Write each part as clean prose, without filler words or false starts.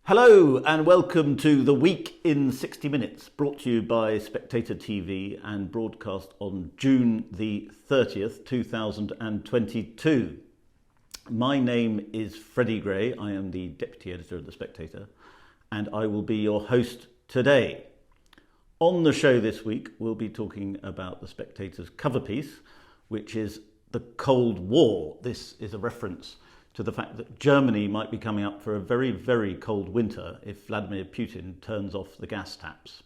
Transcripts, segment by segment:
Hello and welcome to The Week in 60 Minutes, brought to you by SpectatorTV and broadcast on June the 30th, 2022. My name is Freddy Gray. I am the Deputy Editor of The Spectator and I will be your host today. On the show this week, we'll be talking about The Spectator's cover piece, which is the Cold War. This is a reference to the fact that Germany might be coming up for a very, very cold winter if Vladimir Putin turns off the gas taps.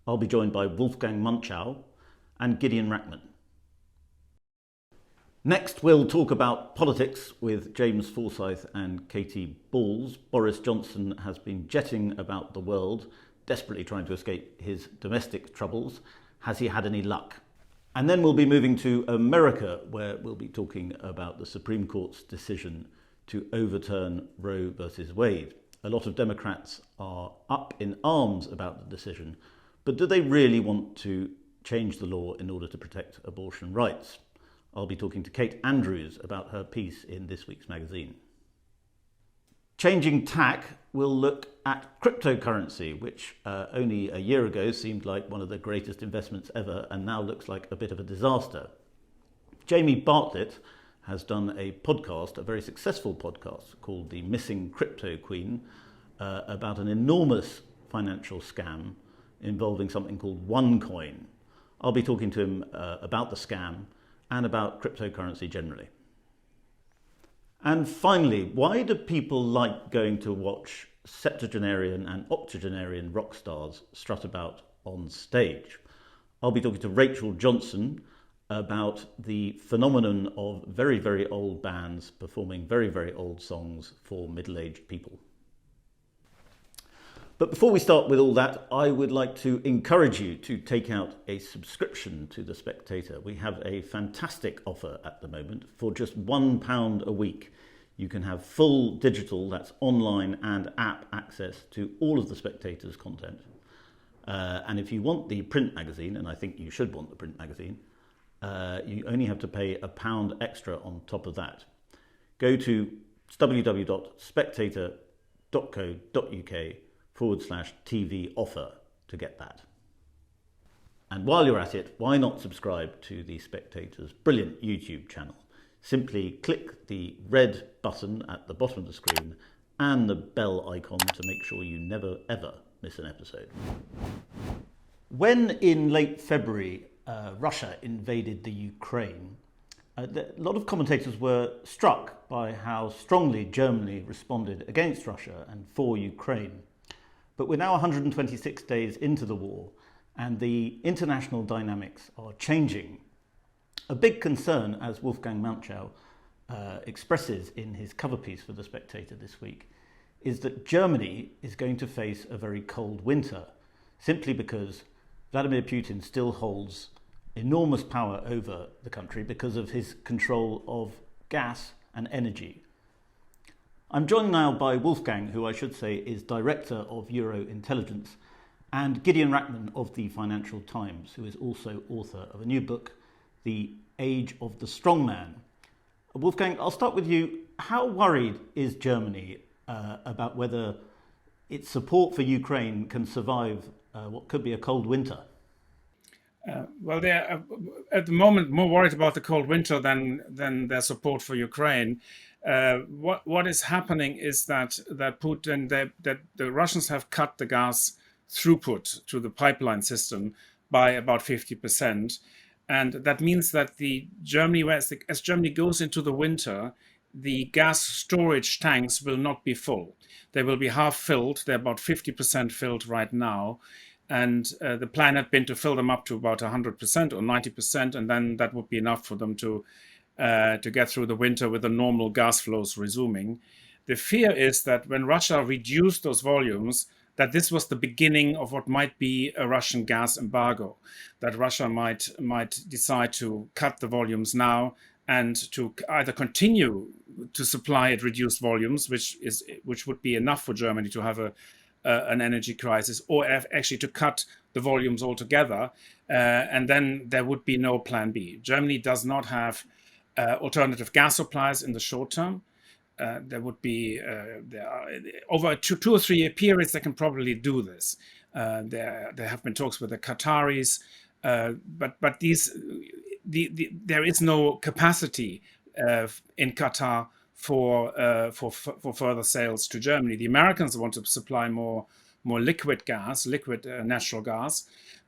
I'll be joined by Wolfgang Münchau and Gideon Rachman. Next, we'll talk about politics with James Forsyth and Katy Balls. Boris Johnson has been jetting about the world, desperately trying to escape his domestic troubles. Has he had any luck? And then we'll be moving to America, where we'll be talking about the Supreme Court's decision to overturn Roe versus Wade. A lot of Democrats are up in arms about the decision, but do they really want to change the law in order to protect abortion rights? I'll be talking to Kate Andrews about her piece in this week's magazine. Changing tack, we'll look at cryptocurrency, which only a year ago seemed like one of the greatest investments ever and now looks like a bit of a disaster. Jamie Bartlett has done a podcast, a very successful podcast called The Missing Cryptoqueen, about an enormous financial scam involving something called OneCoin. I'll be talking to him about the scam and about cryptocurrency generally. And finally, why do people like going to watch septuagenarian and octogenarian rock stars strut about on stage? I'll be talking to Rachel Johnson about the phenomenon of very, very old bands performing very, very old songs for middle-aged people. But before we start with all that, I would like to encourage you to take out a subscription to The Spectator. We have a fantastic offer at the moment. For just £1 a week, you can have full digital, that's online and app access to all of The Spectator's content. And if you want the print magazine, and I think you should want the print magazine, you only have to pay £1 extra on top of that. Go to www.spectator.co.uk/TV offer to get that. And while you're at it, why not subscribe to The Spectator's brilliant YouTube channel? Simply click the red button at the bottom of the screen and the bell icon to make sure you never ever miss an episode. When in late February Russia invaded the Ukraine, a lot of commentators were struck by how strongly Germany responded against Russia and for Ukraine. But we're now 126 days into the war and the international dynamics are changing. A big concern, as Wolfgang Münchau expresses in his cover piece for The Spectator this week, is that Germany is going to face a very cold winter, simply because Vladimir Putin still holds enormous power over the country because of his control of gas and energy. I'm joined now by Wolfgang, who I should say is Director of Euro Intelligence, and Gideon Rachman of the Financial Times, who is also author of a new book, The Age of the Strongman. Wolfgang, I'll start with you. How worried is Germany about whether its support for Ukraine can survive what could be a cold winter? Well, they're at the moment more worried about the cold winter than their support for Ukraine. What is happening is that Putin, that the Russians have cut the gas throughput to the pipeline system by about 50%, and that means that as Germany goes into the winter, the gas storage tanks will not be full. They will be half filled. They're about 50% filled right now. And the plan had been to fill them up to about 100% or 90%, and then that would be enough for them to get through the winter with the normal gas flows resuming. The fear is that when Russia reduced those volumes, that this was the beginning of what might be a Russian gas embargo, that Russia might decide to cut the volumes now and to either continue to supply at reduced volumes, which would be enough for Germany to have an energy crisis, or actually to cut the volumes altogether, and then there would be no plan B. Germany does not have alternative gas supplies in the short term. there would be over 2 or 3 year periods they can probably do this. There have been talks with the Qataris, but there is no capacity in Qatar for further sales to Germany. The Americans want to supply more liquid natural gas,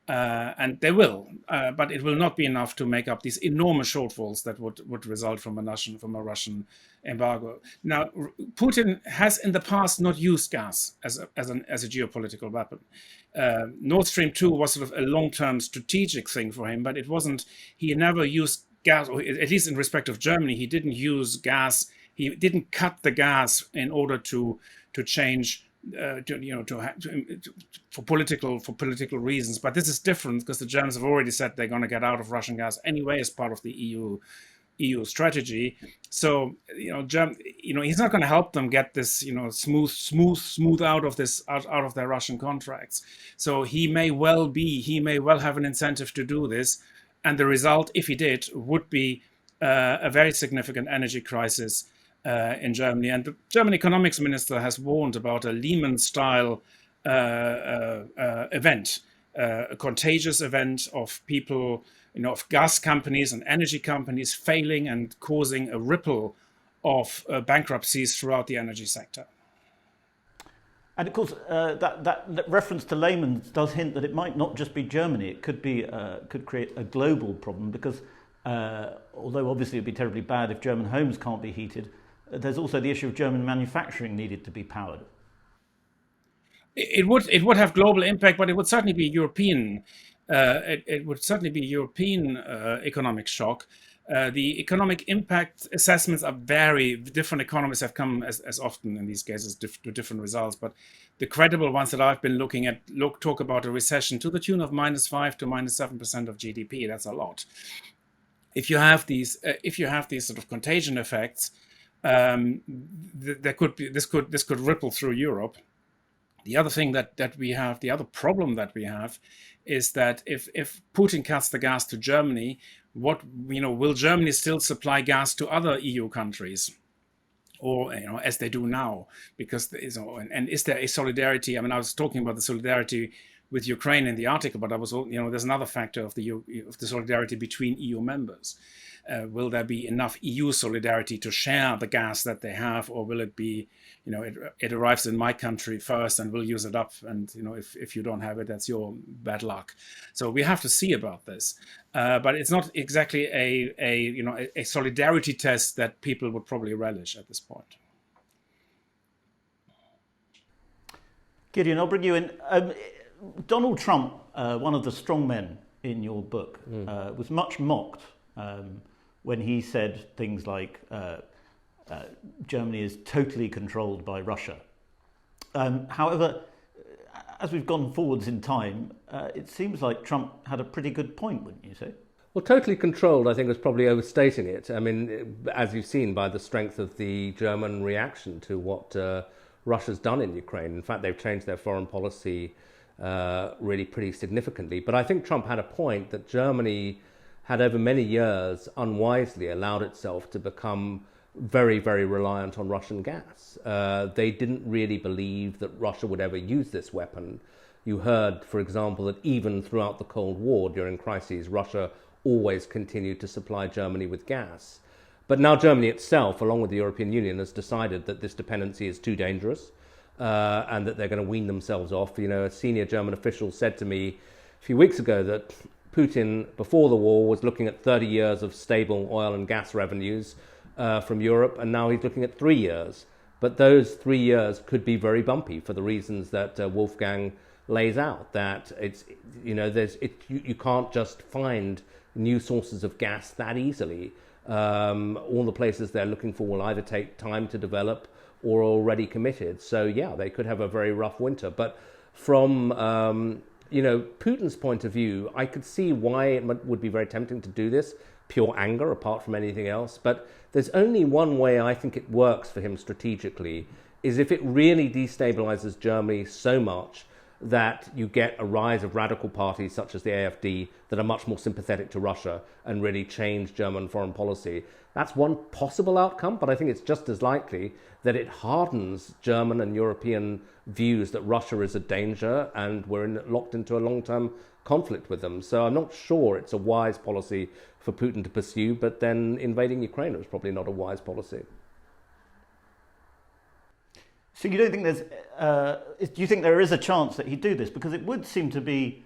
and they will, but it will not be enough to make up these enormous shortfalls that would result from a Russian embargo. Now, Putin has in the past not used gas as a geopolitical weapon. Nord Stream 2 was sort of a long-term strategic thing for him, but it wasn't. He never used gas, or at least in respect of Germany, he didn't use gas. He didn't cut the gas in order to change. For political reasons, but this is different because the Germans have already said they're going to get out of Russian gas anyway as part of the EU strategy. So he's not going to help them get this smooth out of their Russian contracts. So he may well have an incentive to do this, and the result, if he did, would be a very significant energy crisis in Germany. And the German economics minister has warned about a Lehman-style event, a contagious event of people, of gas companies and energy companies failing and causing a ripple of bankruptcies throughout the energy sector. And of course, that reference to Lehman does hint that it might not just be Germany. It could create a global problem because although obviously it'd be terribly bad if German homes can't be heated, there's also the issue of German manufacturing needed to be powered. It would have global impact, but it would certainly be European. It would certainly be European economic shock. The economic impact assessments are very different. Economists have come as often in these cases to different results, but the credible ones that I've been looking at talk about a recession to the tune of -5 to -7% of GDP. That's a lot. If you have these sort of contagion effects, this could ripple through Europe. The other thing that we have, the other problem that we have, is that if Putin cuts the gas to Germany, will Germany still supply gas to other EU countries, or as they do now? Because and is there a solidarity? I mean, I was talking about the solidarity with Ukraine in the article, but there's another factor of the solidarity between EU members. Will there be enough EU solidarity to share the gas that they have, or will it be, it arrives in my country first and we'll use it up, and if you don't have it, that's your bad luck. So we have to see about this, but it's not exactly a solidarity test that people would probably relish at this point. Gideon, I'll bring you in. Donald Trump, one of the strong men in your book, was much mocked when he said things like Germany is totally controlled by Russia. However, as we've gone forwards in time, it seems like Trump had a pretty good point, wouldn't you say? Well, totally controlled, I think, was probably overstating it. I mean, as you've seen by the strength of the German reaction to what Russia's done in Ukraine. In fact, they've changed their foreign policy really pretty significantly. But I think Trump had a point that Germany had over many years unwisely allowed itself to become very, very reliant on Russian gas. They didn't really believe that Russia would ever use this weapon. You heard, for example, that even throughout the Cold War, during crises, Russia always continued to supply Germany with gas. But now Germany itself, along with the European Union, has decided that this dependency is too dangerous and that they're going to wean themselves off. A senior German official said to me a few weeks ago that Putin, before the war, was looking at 30 years of stable oil and gas revenues from Europe, and now he's looking at 3 years. But those 3 years could be very bumpy for the reasons that Wolfgang lays out. That you can't just find new sources of gas that easily. All the places they're looking for will either take time to develop or are already committed. So yeah, they could have a very rough winter. But from Putin's point of view, I could see why it would be very tempting to do this. Pure anger, apart from anything else. But there's only one way I think it works for him strategically, is if it really destabilizes Germany so much that you get a rise of radical parties such as the AfD that are much more sympathetic to Russia and really change German foreign policy. That's one possible outcome, but I think it's just as likely that it hardens German and European views that Russia is a danger and we're locked into a long-term conflict with them. So I'm not sure it's a wise policy for Putin to pursue, but then invading Ukraine was probably not a wise policy. So you don't think do you think there is a chance that he'd do this? Because it would seem to be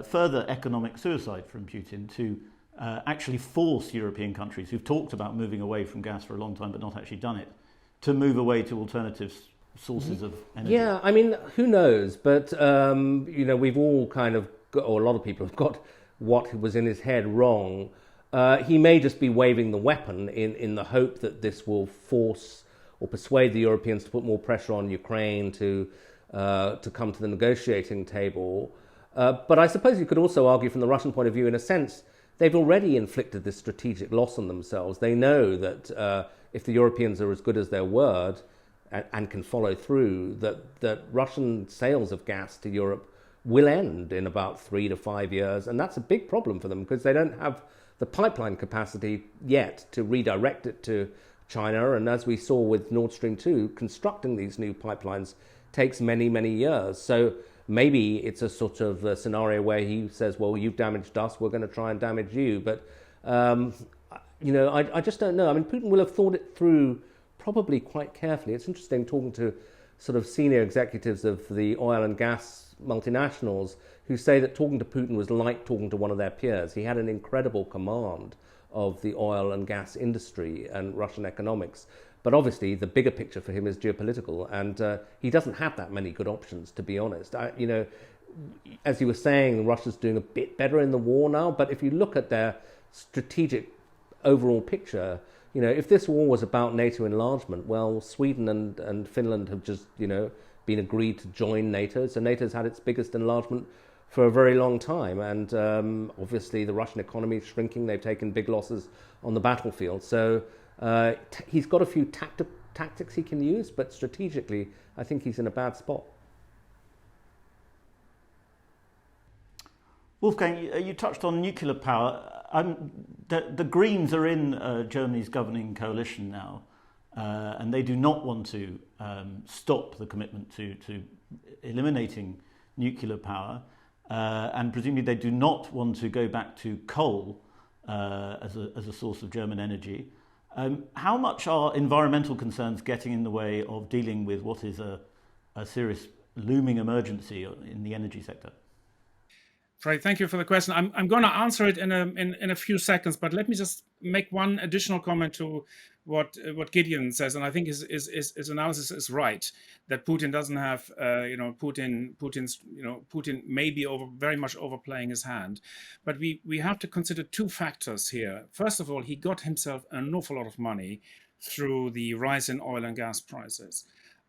further economic suicide from Putin to actually force European countries who've talked about moving away from gas for a long time but not actually done it, to move away to alternative sources of energy. Yeah, I mean, who knows? But, we've all kind of, or a lot of people have got what was in his head wrong. He may just be waving the weapon in the hope that this will force or persuade the Europeans to put more pressure on Ukraine to come to the negotiating table. But I suppose you could also argue from the Russian point of view, in a sense, they've already inflicted this strategic loss on themselves. They know that if the Europeans are as good as their word and can follow through, that Russian sales of gas to Europe will end in about 3 to 5 years. And that's a big problem for them because they don't have the pipeline capacity yet to redirect it to China. And as we saw with Nord Stream 2, constructing these new pipelines takes many, many years. So maybe it's a sort of a scenario where he says, well, you've damaged us, we're going to try and damage you. But, I just don't know. I mean, Putin will have thought it through probably quite carefully. It's interesting talking to sort of senior executives of the oil and gas multinationals who say that talking to Putin was like talking to one of their peers. He had an incredible command of the oil and gas industry and Russian economics. But obviously, the bigger picture for him is geopolitical, and he doesn't have that many good options, to be honest. As you were saying, Russia's doing a bit better in the war now, but if you look at their strategic overall picture, if this war was about NATO enlargement, well, Sweden and Finland have just, been agreed to join NATO. So NATO's had its biggest enlargement for a very long time. And obviously the Russian economy is shrinking. They've taken big losses on the battlefield. So he's got a few tactics he can use, but strategically, I think he's in a bad spot. Wolfgang, you touched on nuclear power. The Greens are in Germany's governing coalition now, and they do not want to stop the commitment to eliminating nuclear power, and presumably they do not want to go back to coal as a source of German energy. How much are environmental concerns getting in the way of dealing with what is a serious looming emergency in the energy sector? Fred, thank you for the question. I'm going to answer it in a few seconds, but let me just make one additional comment to what Gideon says, and I think his analysis is right, that Putin doesn't have Putin may be very much overplaying his hand, but we have to consider two factors here. First of all, he got himself an awful lot of money through the rise in oil and gas prices.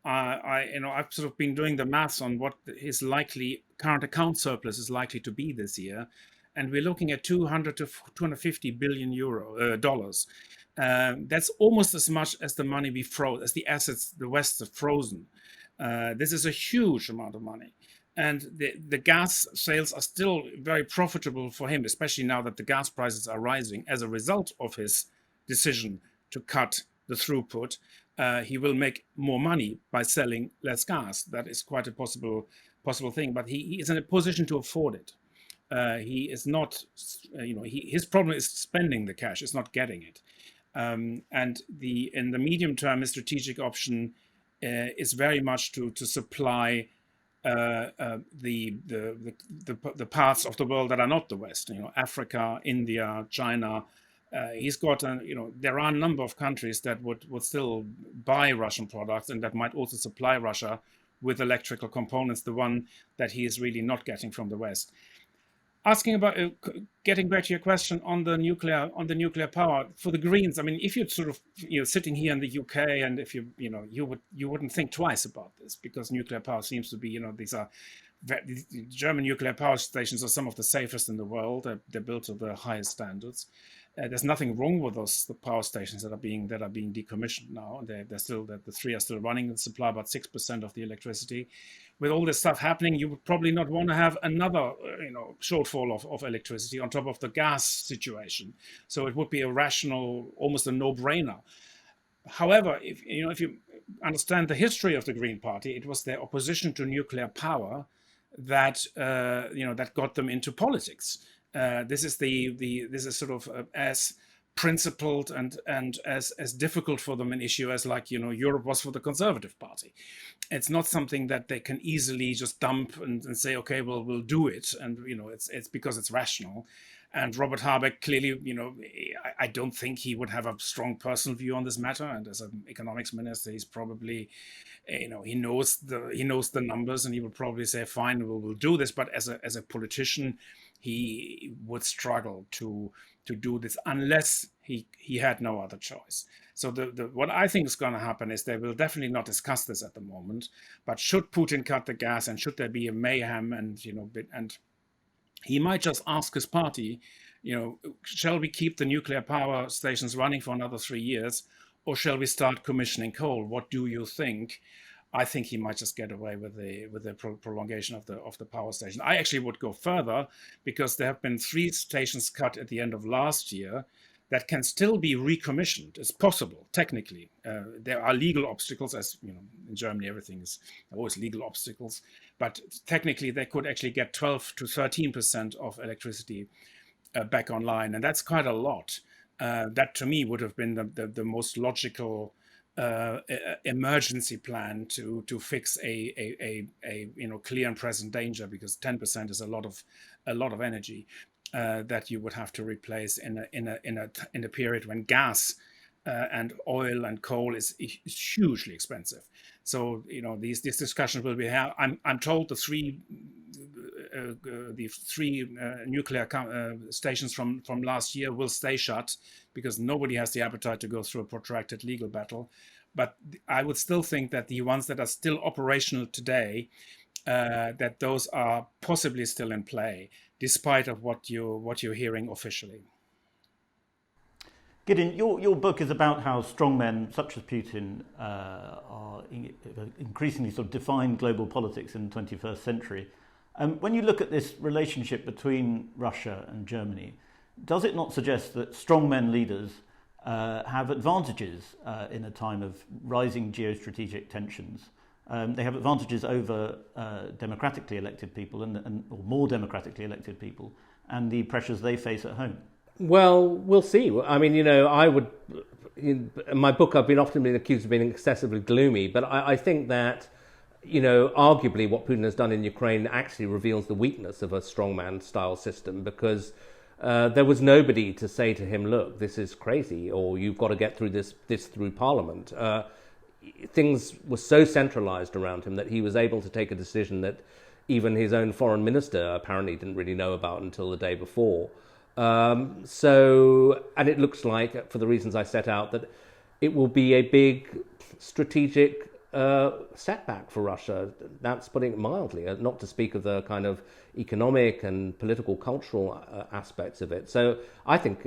I've sort of been doing the maths on what his likely current account surplus is likely to be this year, and we're looking at 200 to 250 billion dollars. That's almost as much as the money we froze, as the assets the West have frozen. This is a huge amount of money, and the gas sales are still very profitable for him, especially now that the gas prices are rising as a result of his decision to cut the throughput. He will make more money by selling less gas. That is quite a possible thing, but he is in a position to afford it. He is not, his problem is spending the cash, it's not getting it. And in the medium term, his strategic option is very much to supply the parts of the world that are not the West. Africa, India, China. He's got, there are a number of countries that would still buy Russian products and that might also supply Russia with electrical components, the one that he is really not getting from the West. Asking about, getting back to your question on the nuclear power for the Greens. I mean, if you're sort of, sitting here in the UK, and if you wouldn't think twice about this, because nuclear power seems to be, German nuclear power stations are some of the safest in the world. They're built to the highest standards. There's nothing wrong with the power stations that are being decommissioned now. They're still, the three are still running and supply about 6% of the electricity. With all this stuff happening, you would probably not want to have another shortfall of electricity on top of the gas situation. So it would be a rational, almost a no-brainer. However, if you understand the history of the Green Party, it was their opposition to nuclear power that that got them into politics. This is sort of as principled and as difficult for them an issue as, like, Europe was for the Conservative Party. It's not something that they can easily just dump and say, okay, well, we'll do it, and it's because it's rational. And Robert Habeck clearly, I don't think he would have a strong personal view on this matter. And as an economics minister, he's probably, he knows the numbers, and he would probably say, fine, we'll do this. But as a politician, he would struggle to do this unless he had no other choice. So what I think is going to happen is they will definitely not discuss this at the moment. But should Putin cut the gas, and should there be a mayhem, and he might just ask his party, shall we keep the nuclear power stations running for another 3 years, or shall we start commissioning coal? What do you think? I think he might just get away with the prolongation of the power station. I actually would go further, because there have been 3 stations cut at the end of last year that can still be recommissioned. It's possible, technically. There are legal obstacles, as in Germany, everything is always legal obstacles. But technically, they could actually get 12 to 13% of electricity back online, and that's quite a lot. That, to me, would have been the most logical emergency plan to fix a clear and present danger, because 10% is a lot of energy that you would have to replace in a period when gas and oil and coal is hugely expensive. So these discussions will be held. I'm told the three nuclear stations from last year will stay shut, because nobody has the appetite to go through a protracted legal battle. But I would still think that the ones that are still operational today, that those are possibly still in play, despite of what you're hearing officially. Gideon, your book is about how strongmen such as Putin are increasingly sort of define global politics in the 21st century. When you look at this relationship between Russia and Germany, does it not suggest that strongmen leaders have advantages in a time of rising geostrategic tensions? They have advantages over democratically elected people or more democratically elected people, and the pressures they face at home. Well, we'll see. I mean, in my book, I've often been accused of being excessively gloomy, but I think that, arguably what Putin has done in Ukraine actually reveals the weakness of a strongman style system, because there was nobody to say to him, look, this is crazy, or you've got to get through this through Parliament. Things were so centralized around him that he was able to take a decision that even his own foreign minister apparently didn't really know about until the day before. And it looks like, for the reasons I set out, that it will be a big strategic setback for Russia. That's putting it mildly, not to speak of the kind of economic and political, cultural aspects of it. So I think,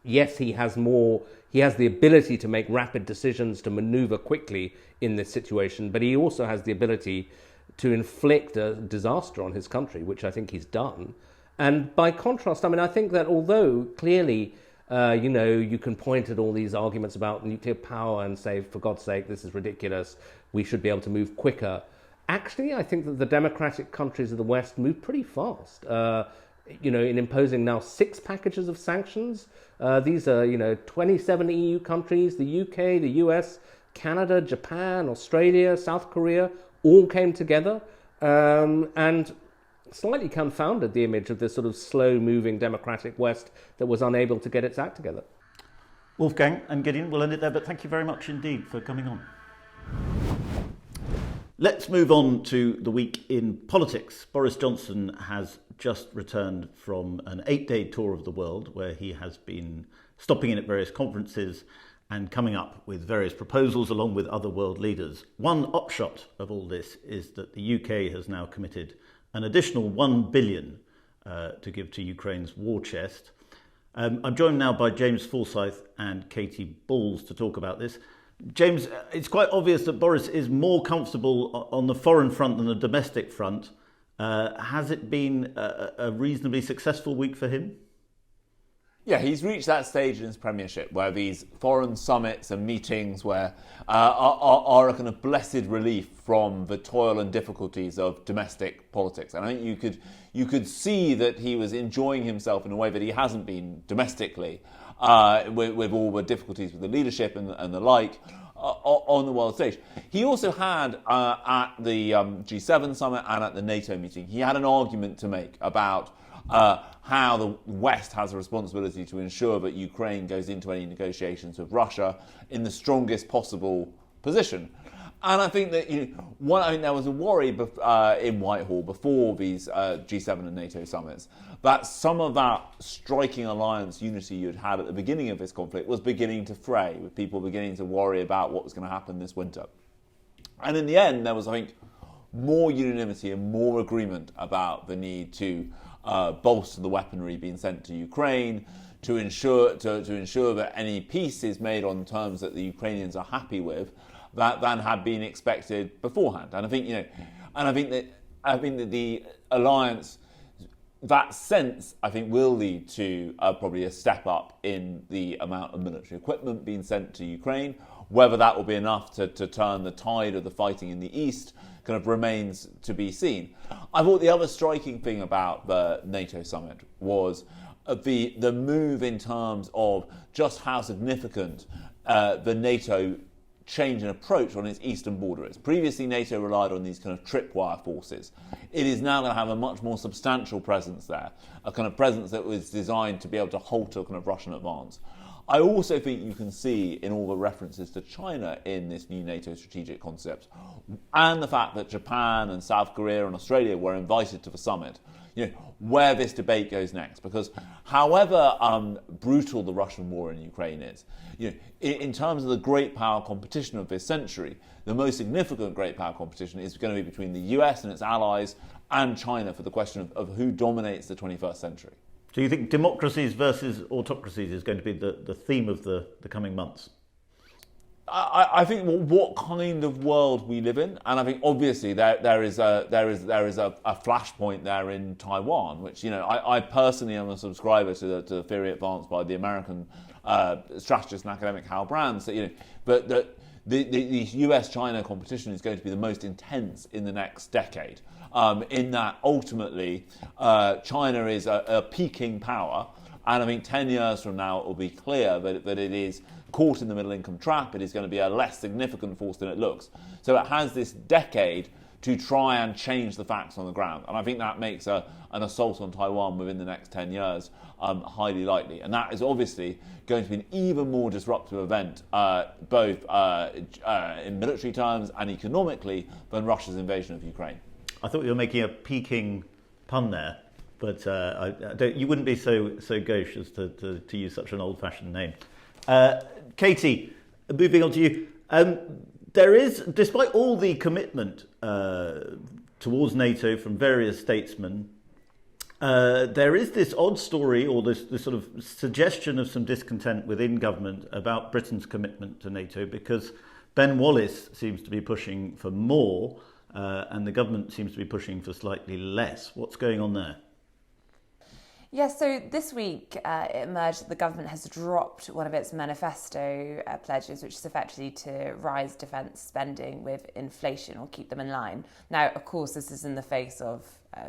yes, he has the ability to make rapid decisions, to maneuver quickly in this situation, but he also has the ability to inflict a disaster on his country, which I think he's done. And by contrast, I think that although clearly, you can point at all these arguments about nuclear power and say, for God's sake, this is ridiculous, we should be able to move quicker. Actually, I think that the democratic countries of the West move pretty fast, in imposing now 6 packages of sanctions. These are, 27 EU countries, the UK, the US, Canada, Japan, Australia, South Korea, all came together. And slightly confounded the image of this sort of slow-moving democratic West that was unable to get its act together. Wolfgang and Gideon, we'll end it there, but thank you very much indeed for coming on. Let's move on to the week in politics. Boris Johnson has just returned from an 8-day tour of the world, where he has been stopping in at various conferences and coming up with various proposals along with other world leaders. One upshot of all this is that the UK has now committed an additional $1 billion to give to Ukraine's war chest. I'm joined now by James Forsyth and Katy Balls to talk about this. James, it's quite obvious that Boris is more comfortable on the foreign front than the domestic front. Has it been a reasonably successful week for him? Yeah, he's reached that stage in his premiership where these foreign summits and meetings where are a kind of blessed relief from the toil and difficulties of domestic politics. And I think you could see that he was enjoying himself in a way that he hasn't been domestically, with all the difficulties with the leadership and the like on the world stage. He also had at the G7 summit and at the NATO meeting, he had an argument to make about how the West has a responsibility to ensure that Ukraine goes into any negotiations with Russia in the strongest possible position. And I think that there was a worry in Whitehall before these G7 and NATO summits that some of that striking alliance unity you'd had at the beginning of this conflict was beginning to fray, with people beginning to worry about what was going to happen this winter. And in the end, there was, I think, more unanimity and more agreement about the need to bolster the weaponry being sent to Ukraine, to ensure that any peace is made on terms that the Ukrainians are happy with, than had been expected beforehand. And I think that the alliance, that sense, I think, will lead to probably a step up in the amount of military equipment being sent to Ukraine. Whether that will be enough to turn the tide of the fighting in the east kind of remains to be seen. I thought the other striking thing about the NATO summit was the move in terms of just how significant the NATO change in approach on its eastern border is. Previously, NATO relied on these kind of tripwire forces. It is now going to have a much more substantial presence there, a kind of presence that was designed to be able to halt a kind of Russian advance. I also think you can see in all the references to China in this new NATO strategic concept, and the fact that Japan and South Korea and Australia were invited to the summit, where this debate goes next. Because however brutal the Russian war in Ukraine is, in terms of the great power competition of this century, the most significant great power competition is going to be between the US and its allies and China for the question of who dominates the 21st century. So you think democracies versus autocracies is going to be the theme of the coming months? I think what kind of world we live in, and I think obviously there is a flashpoint there in Taiwan, which I personally am a subscriber to the theory advanced by the American strategist and academic Hal Brands, but the US-China competition is going to be the most intense in the next decade. In that ultimately China is a peaking power, and I think 10 years from now it will be clear that it is caught in the middle income trap. It is going to be a less significant force than it looks. So it has this decade to try and change the facts on the ground, and I think that makes an assault on Taiwan within the next 10 years highly likely, and that is obviously going to be an even more disruptive event, both in military terms and economically, than Russia's invasion of Ukraine. I thought you were making a peaking pun there, but you wouldn't be so gauche as to use such an old-fashioned name. Katy, moving on to you. There is, despite all the commitment towards NATO from various statesmen, there is this odd story, or this sort of suggestion of some discontent within government about Britain's commitment to NATO, because Ben Wallace seems to be pushing for more, and the government seems to be pushing for slightly less. What's going on there? Yes, so this week it emerged that the government has dropped one of its manifesto pledges, which is effectively to rise defence spending with inflation or keep them in line. Now, of course, this is in the face of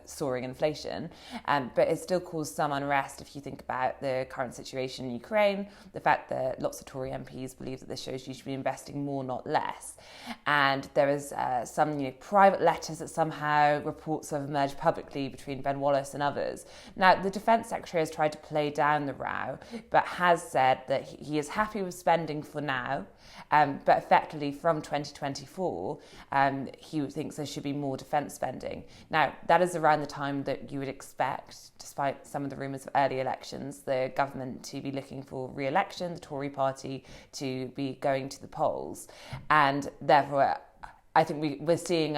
soaring inflation, but it still caused some unrest if you think about the current situation in Ukraine, the fact that lots of Tory MPs believe that this shows you should be investing more, not less. And there is some private letters that somehow reports have emerged publicly between Ben Wallace and others. Now, the Defence Secretary has tried to play down the row, but has said that he is happy with spending for now, but effectively from 2024, he thinks there should be more defence spending. Now, that is around the time that you would expect, despite some of the rumours of early elections, the government to be looking for re-election, the Tory party to be going to the polls. And therefore, I think we're seeing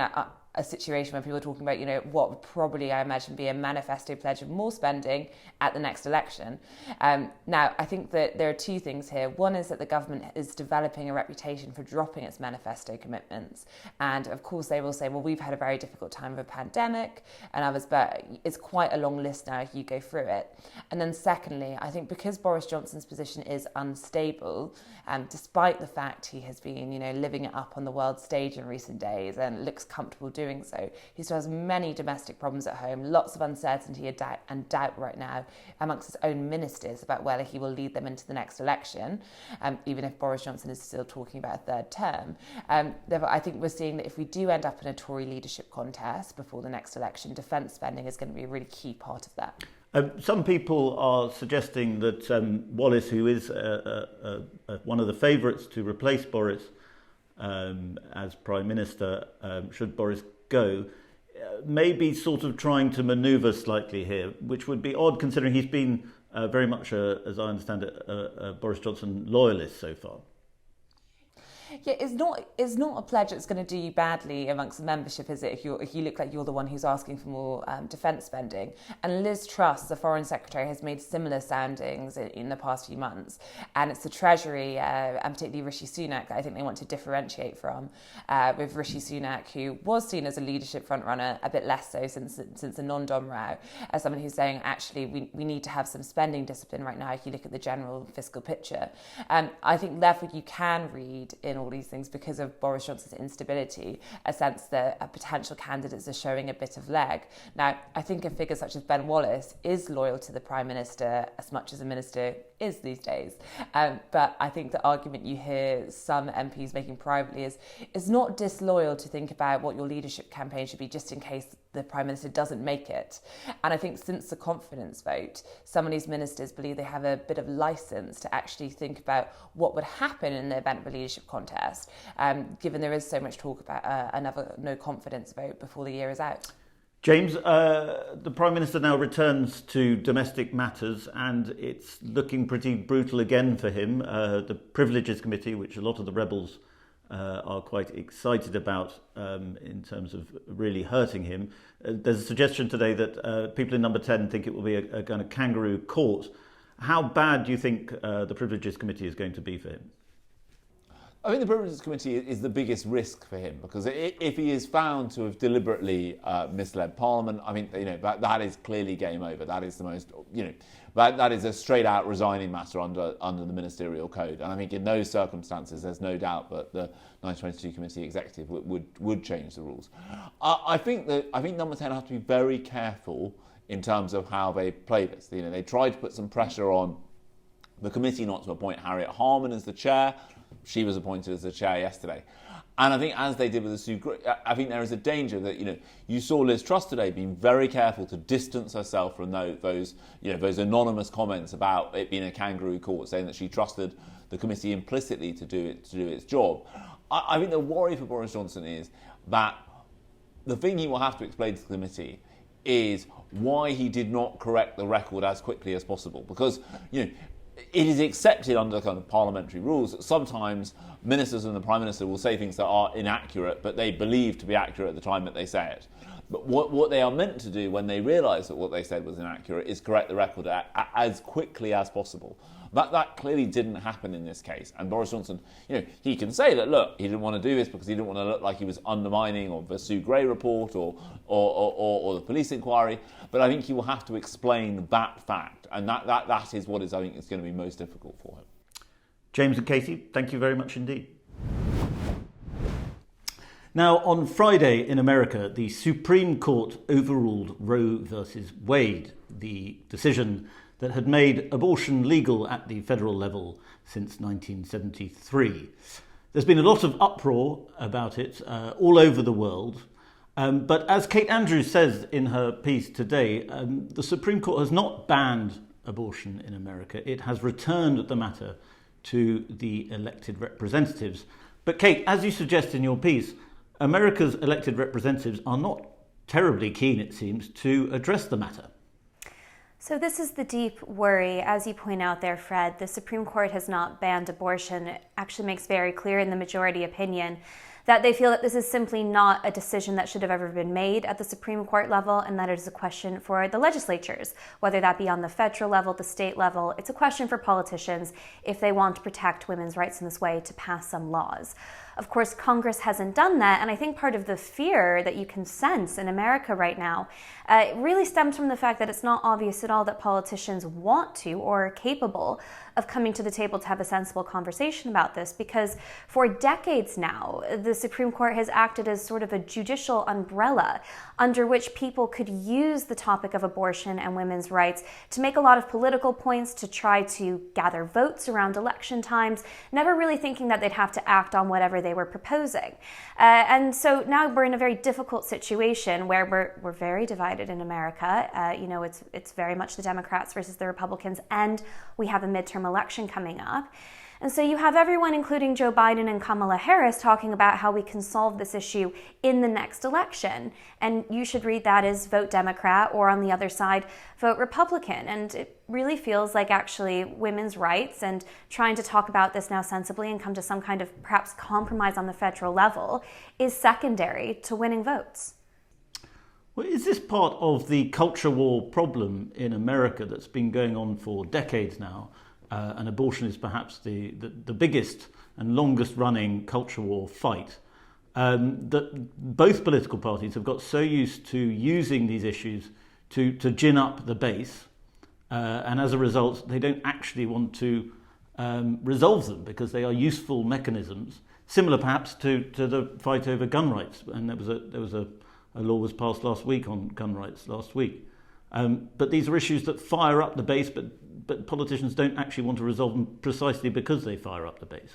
a situation where people are talking about, what would probably, I imagine, be a manifesto pledge of more spending at the next election. Now, I think that there are two things here. One is that the government is developing a reputation for dropping its manifesto commitments. And of course, they will say, well, we've had a very difficult time of a pandemic and others, but it's quite a long list now if you go through it. And then secondly, I think because Boris Johnson's position is unstable, despite the fact he has been, living it up on the world stage in recent days and looks comfortable doing so, he still has many domestic problems at home, lots of uncertainty and doubt right now amongst his own ministers about whether he will lead them into the next election, even if Boris Johnson is still talking about a third term. Therefore, I think we're seeing that if we do end up in a Tory leadership contest before the next election, defence spending is going to be a really key part of that. Some people are suggesting that Wallace, who is one of the favourites to replace Boris as Prime Minister, should Boris go, may be sort of trying to manoeuvre slightly here, which would be odd considering he's been very much, as I understand it, a Boris Johnson loyalist so far. Yeah, it's not a pledge that's going to do you badly amongst the membership, is it? If you look like you're the one who's asking for more defence spending. And Liz Truss, the Foreign Secretary, has made similar soundings in the past few months. And it's the Treasury, and particularly Rishi Sunak, that I think they want to differentiate from. With Rishi Sunak, who was seen as a leadership frontrunner, a bit less so since the non-dom row, as someone who's saying, actually, we need to have some spending discipline right now if you look at the general fiscal picture. I think, therefore, you can read in all these things, because of Boris Johnson's instability, a sense that potential candidates are showing a bit of leg. Now, I think a figure such as Ben Wallace is loyal to the Prime Minister as much as a minister is these days. But I think the argument you hear some MPs making privately is not disloyal to think about what your leadership campaign should be just in case the Prime Minister doesn't make it. And I think since the confidence vote, some of these ministers believe they have a bit of license to actually think about what would happen in the event of a leadership contest, given there is so much talk about another no confidence vote before the year is out. James, the Prime Minister now returns to domestic matters, and it's looking pretty brutal again for him. The Privileges Committee, which a lot of the rebels are quite excited about in terms of really hurting him. There's a suggestion today that people in Number 10 think it will be a kind of kangaroo court. How bad do you think the Privileges Committee is going to be for him? I think the Privileges Committee is the biggest risk for him, because if he is found to have deliberately misled Parliament, I mean, that is clearly game over. That is the most, that is a straight out resigning matter under the ministerial code. And I think in those circumstances, there's no doubt that the 1922 Committee Executive would change the rules. I think Number 10 have to be very careful in terms of how they play this. They tried to put some pressure on the committee not to appoint Harriet Harman as the chair. She was appointed as the chair yesterday. And I think as they did with the Sue Gray, I think there is a danger that, you saw Liz Truss today being very careful to distance herself from those anonymous comments about it being a kangaroo court, saying that she trusted the committee implicitly to do its job. I think the worry for Boris Johnson is that the thing he will have to explain to the committee is why he did not correct the record as quickly as possible. Because, it is accepted under kind of parliamentary rules that sometimes ministers and the Prime Minister will say things that are inaccurate, but they believe to be accurate at the time that they say it. But what they are meant to do when they realise that what they said was inaccurate is correct the record as quickly as possible. That clearly didn't happen in this case. And Boris Johnson, he can say that, look, he didn't want to do this because he didn't want to look like he was undermining of the Sue Gray report or the police inquiry. But I think he will have to explain that fact. And that is what I think is going to be most difficult for him. James and Katie, thank you very much indeed. Now, on Friday in America, the Supreme Court overruled Roe versus Wade, the decision that had made abortion legal at the federal level since 1973. There's been a lot of uproar about it all over the world. But as Kate Andrews says in her piece today, the Supreme Court has not banned abortion in America. It has returned the matter to the elected representatives. But Kate, as you suggest in your piece, America's elected representatives are not terribly keen, it seems, to address the matter. So this is the deep worry. As you point out there, Fred, the Supreme Court has not banned abortion. It actually makes very clear in the majority opinion that they feel that this is simply not a decision that should have ever been made at the Supreme Court level, and that it is a question for the legislatures, whether that be on the federal level, the state level. It's a question for politicians if they want to protect women's rights in this way to pass some laws. Of course, Congress hasn't done that, and I think part of the fear that you can sense in America right now really stems from the fact that it's not obvious at all that politicians want to or are capable of coming to the table to have a sensible conversation about this, because for decades now, the Supreme Court has acted as sort of a judicial umbrella under which people could use the topic of abortion and women's rights to make a lot of political points, to try to gather votes around election times, never really thinking that they'd have to act on whatever they were proposing. And so now we're in a very difficult situation where we're very divided in America. It's very much the Democrats versus the Republicans, and we have a midterm election coming up. And so you have everyone, including Joe Biden and Kamala Harris, talking about how we can solve this issue in the next election. And you should read that as vote Democrat, or on the other side, vote Republican. And it really feels like actually women's rights and trying to talk about this now sensibly and come to some kind of perhaps compromise on the federal level is secondary to winning votes. Well, is this part of the culture war problem in America that's been going on for decades now? And abortion is perhaps the biggest and longest running culture war fight. That both political parties have got so used to using these issues to gin up the base, and as a result, they don't actually want to resolve them because they are useful mechanisms, similar perhaps to the fight over gun rights. And there was a law was passed last week on gun rights last week. But these are issues that fire up the base, but politicians don't actually want to resolve them precisely because they fire up the base.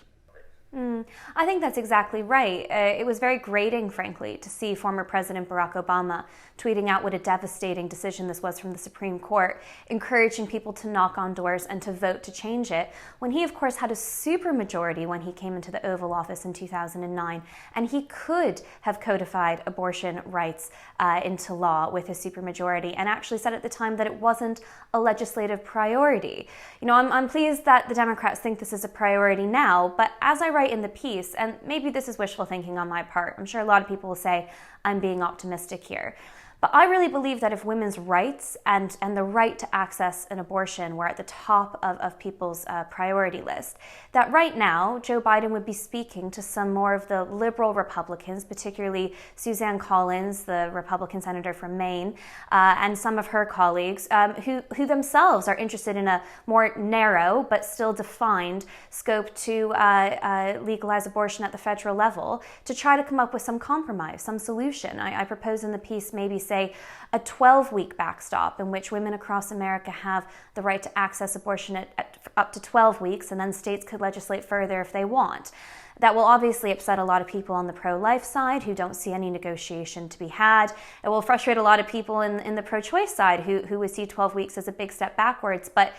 I think that's exactly right. It was very grating, frankly, to see former President Barack Obama tweeting out what a devastating decision this was from the Supreme Court, encouraging people to knock on doors and to vote to change it, when he, of course, had a supermajority when he came into the Oval Office in 2009, and he could have codified abortion rights into law with his supermajority, and actually said at the time that it wasn't a legislative priority. I'm pleased that the Democrats think this is a priority now, but as I write in the piece, and maybe this is wishful thinking on my part, I'm sure a lot of people will say I'm being optimistic here, but I really believe that if women's rights and the right to access an abortion were at the top of people's priority list, that right now Joe Biden would be speaking to some more of the liberal Republicans, particularly Suzanne Collins, the Republican senator from Maine, and some of her colleagues who themselves are interested in a more narrow but still defined scope to legalize abortion at the federal level, to try to come up with some compromise, some solution. I propose in the piece maybe say a 12-week backstop in which women across America have the right to access abortion at up to 12 weeks, and then states could legislate further if they want. That will obviously upset a lot of people on the pro-life side who don't see any negotiation to be had. It will frustrate a lot of people in the pro-choice side who would see 12 weeks as a big step backwards. But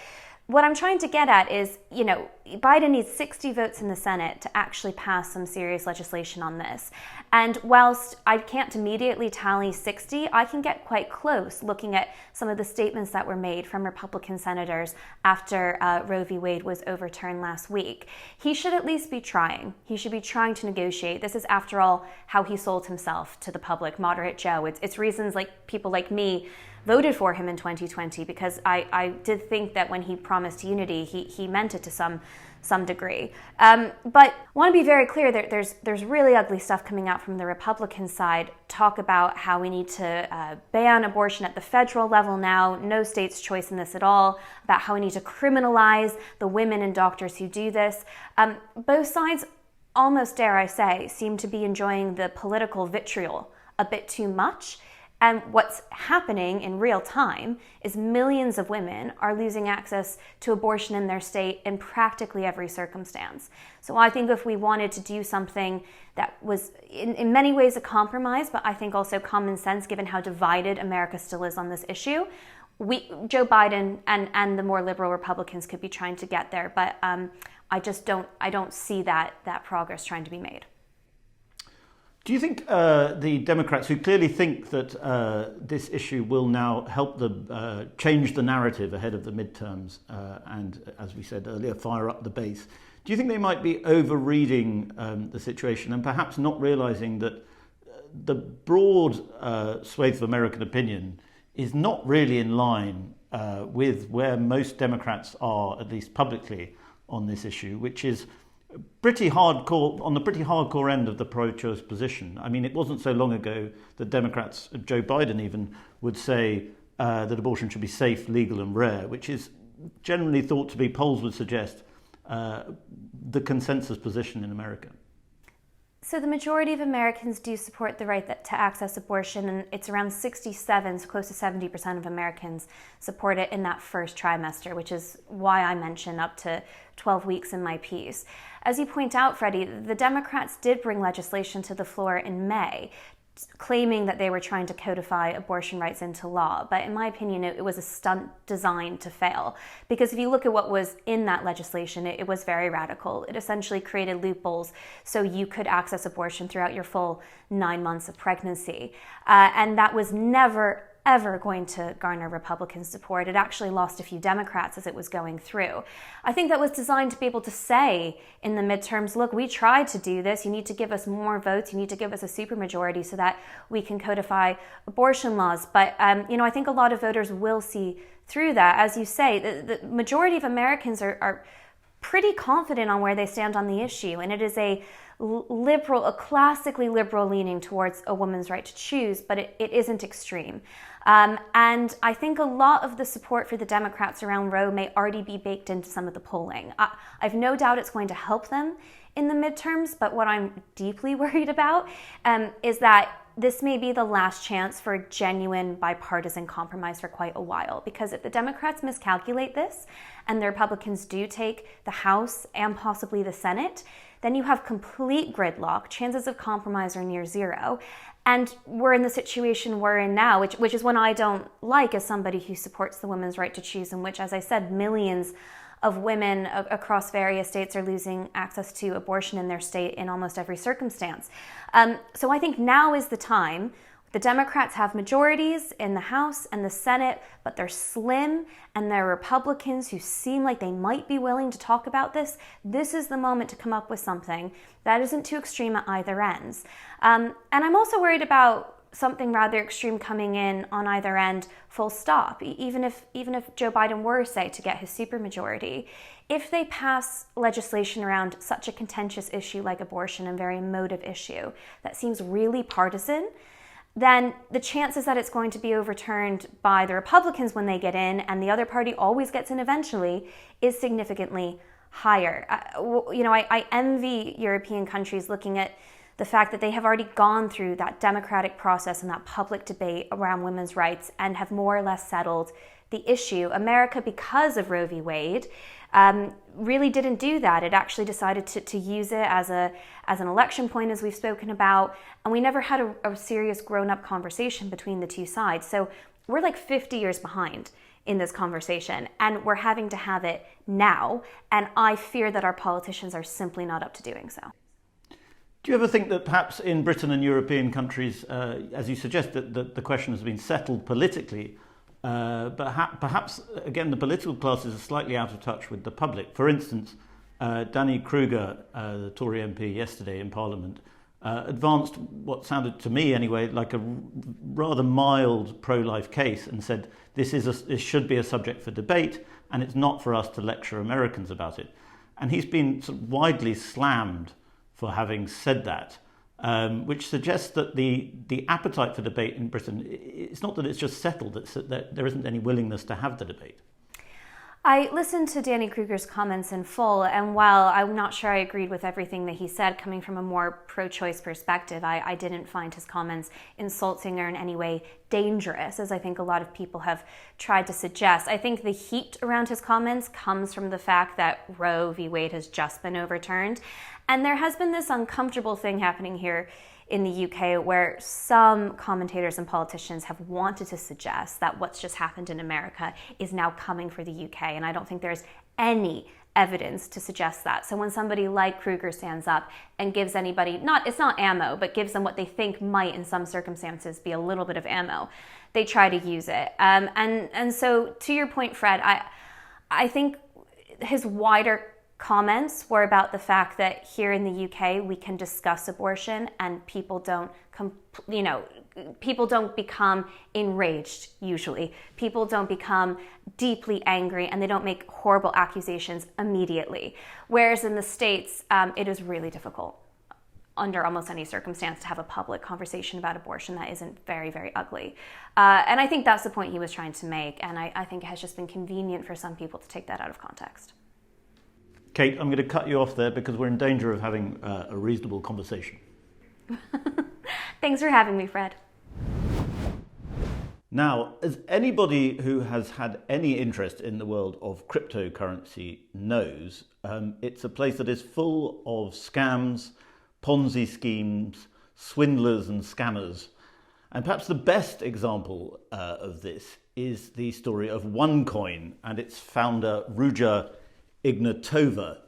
what I'm trying to get at is, Biden needs 60 votes in the Senate to actually pass some serious legislation on this. And whilst I can't immediately tally 60, I can get quite close looking at some of the statements that were made from Republican senators after Roe v. Wade was overturned last week. He should at least be trying. He should be trying to negotiate. This is, after all, how he sold himself to the public, Moderate Joe. It's reasons like people like me voted for him in 2020, because I did think that when he promised unity, he meant it to some degree. But I want to be very clear that there's really ugly stuff coming out from the Republican side. Talk about how we need to ban abortion at the federal level now, no state's choice in this at all, about how we need to criminalize the women and doctors who do this. Both sides, almost dare I say, seem to be enjoying the political vitriol a bit too much. And what's happening in real time is millions of women are losing access to abortion in their state in practically every circumstance. So I think if we wanted to do something that was in many ways a compromise, but I think also common sense given how divided America still is on this issue, Joe Biden and the more liberal Republicans could be trying to get there. But I don't see that progress trying to be made. Do you think the Democrats, who clearly think that this issue will now help them change the narrative ahead of the midterms and, as we said earlier, fire up the base, Do you think they might be overreading the situation and perhaps not realising that the broad swathe of American opinion is not really in line with where most Democrats are, at least publicly, on this issue, which is pretty hardcore, on the pretty hardcore end of the pro-choice position. I mean, it wasn't so long ago that Democrats, Joe Biden even, would say that abortion should be safe, legal and rare, which is generally thought to be, polls would suggest, the consensus position in America. So the majority of Americans do support the right to access abortion, and it's around 67, so close to 70% of Americans support it in that first trimester, which is why I mention up to 12 weeks in my piece. As you point out, Freddie, the Democrats did bring legislation to the floor in May, claiming that they were trying to codify abortion rights into law. But in my opinion, it was a stunt designed to fail. Because if you look at what was in that legislation, it was very radical. It essentially created loopholes so you could access abortion throughout your full 9 months of pregnancy. And that was never, ever going to garner Republican support. It actually lost a few Democrats as it was going through. I think that was designed to be able to say in the midterms, look, we tried to do this. You need to give us more votes. You need to give us a supermajority so that we can codify abortion laws. But, I think a lot of voters will see through that. As you say, the majority of Americans are pretty confident on where they stand on the issue. And it is a classically liberal leaning towards a woman's right to choose, but it isn't extreme. And I think a lot of the support for the Democrats around Roe may already be baked into some of the polling. I've no doubt it's going to help them in the midterms, but what I'm deeply worried about is that this may be the last chance for a genuine bipartisan compromise for quite a while. Because if the Democrats miscalculate this and the Republicans do take the House and possibly the Senate, then you have complete gridlock. Chances of compromise are near zero. And we're in the situation we're in now, which is one I don't like as somebody who supports the women's right to choose, in which, as I said, millions of women across various states are losing access to abortion in their state in almost every circumstance. So I think now is the time. The Democrats have majorities in the House and the Senate, but they're slim, and there are Republicans who seem like they might be willing to talk about this. This is the moment to come up with something that isn't too extreme at either ends. And I'm also worried about something rather extreme coming in on either end, full stop. Even if Joe Biden were, say, to get his supermajority, if they pass legislation around such a contentious issue like abortion, and very emotive issue that seems really partisan, then the chances that it's going to be overturned by the Republicans when they get in, and the other party always gets in eventually, is significantly higher. I envy European countries looking at the fact that they have already gone through that democratic process and that public debate around women's rights and have more or less settled the issue. America, because of Roe v. Wade, really didn't do that. It actually decided to use it as an election point, as we've spoken about, and we never had a serious grown-up conversation between the two sides. So we're like 50 years behind in this conversation, and we're having to have it now, and I fear that our politicians are simply not up to doing so. Do you ever think that perhaps in Britain and European countries, as you suggest, that the question has been settled politically, but perhaps, again, the political classes are slightly out of touch with the public? For instance, Danny Kruger, the Tory MP yesterday in Parliament, advanced what sounded to me anyway like a rather mild pro-life case and said this should be a subject for debate and it's not for us to lecture Americans about it. And he's been sort of widely slammed for having said that, which suggests that the appetite for debate in Britain, it's not that it's just settled, it's that there isn't any willingness to have the debate. I listened to Danny Kruger's comments in full, and while I'm not sure I agreed with everything that he said, coming from a more pro-choice perspective, I didn't find his comments insulting or in any way dangerous, as I think a lot of people have tried to suggest. I think the heat around his comments comes from the fact that Roe v. Wade has just been overturned, and there has been this uncomfortable thing happening here in the UK where some commentators and politicians have wanted to suggest that what's just happened in America is now coming for the UK, and I don't think there's any evidence to suggest that. So when somebody like Kruger stands up and gives anybody, it's not ammo, but gives them what they think might in some circumstances be a little bit of ammo, they try to use it. And so to your point, Fred, I think his wider comments were about the fact that here in the UK we can discuss abortion and people don't become enraged usually. People don't become deeply angry and they don't make horrible accusations immediately. Whereas in the States, it is really difficult under almost any circumstance to have a public conversation about abortion that isn't very, very ugly. And I think that's the point he was trying to make. And I think it has just been convenient for some people to take that out of context. Kate, I'm going to cut you off there because we're in danger of having a reasonable conversation. Thanks for having me, Fred. Now, as anybody who has had any interest in the world of cryptocurrency knows, it's a place that is full of scams, Ponzi schemes, swindlers and scammers. And perhaps the best example of this is the story of OneCoin and its founder, Ruja Ignatova.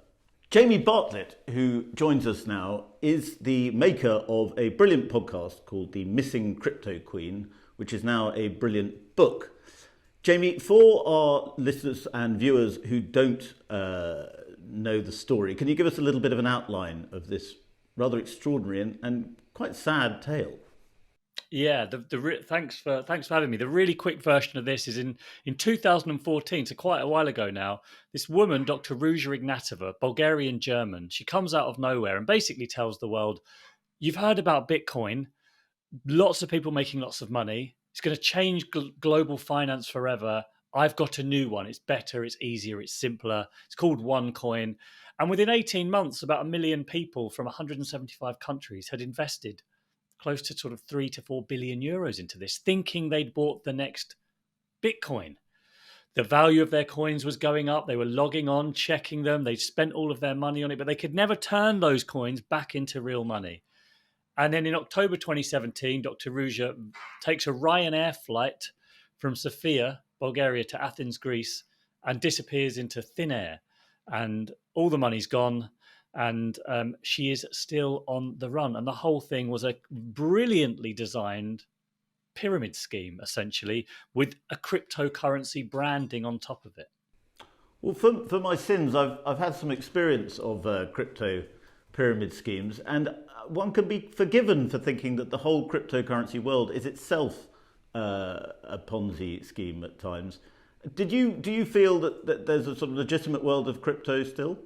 Jamie Bartlett, who joins us now, is the maker of a brilliant podcast called The Missing Cryptoqueen, which is now a brilliant book. Jamie, for our listeners and viewers who don't know the story, can you give us a little bit of an outline of this rather extraordinary and quite sad tale? Yeah, thanks for having me. The really quick version of this is in 2014, so quite a while ago now. This woman, Dr. Ruja Ignatova, Bulgarian German, she comes out of nowhere and basically tells the world, "You've heard about Bitcoin. Lots of people making lots of money. It's going to change global finance forever. I've got a new one. It's better. It's easier. It's simpler. It's called OneCoin." And within 18 months, about 1 million people from 175 countries had invested close to sort of 3 to 4 billion euros into this, thinking they'd bought the next Bitcoin. The value of their coins was going up. They were logging on, checking them. They'd spent all of their money on it, but they could never turn those coins back into real money. And then in October 2017, Dr. Ruja takes a Ryanair flight from Sofia, Bulgaria, to Athens, Greece, and disappears into thin air. And all the money's gone. And she is still on the run. And the whole thing was a brilliantly designed pyramid scheme, essentially, with a cryptocurrency branding on top of it. Well, for my sins, I've had some experience of crypto pyramid schemes, and one can be forgiven for thinking that the whole cryptocurrency world is itself a Ponzi scheme at times. Do you feel that there's a sort of legitimate world of crypto still?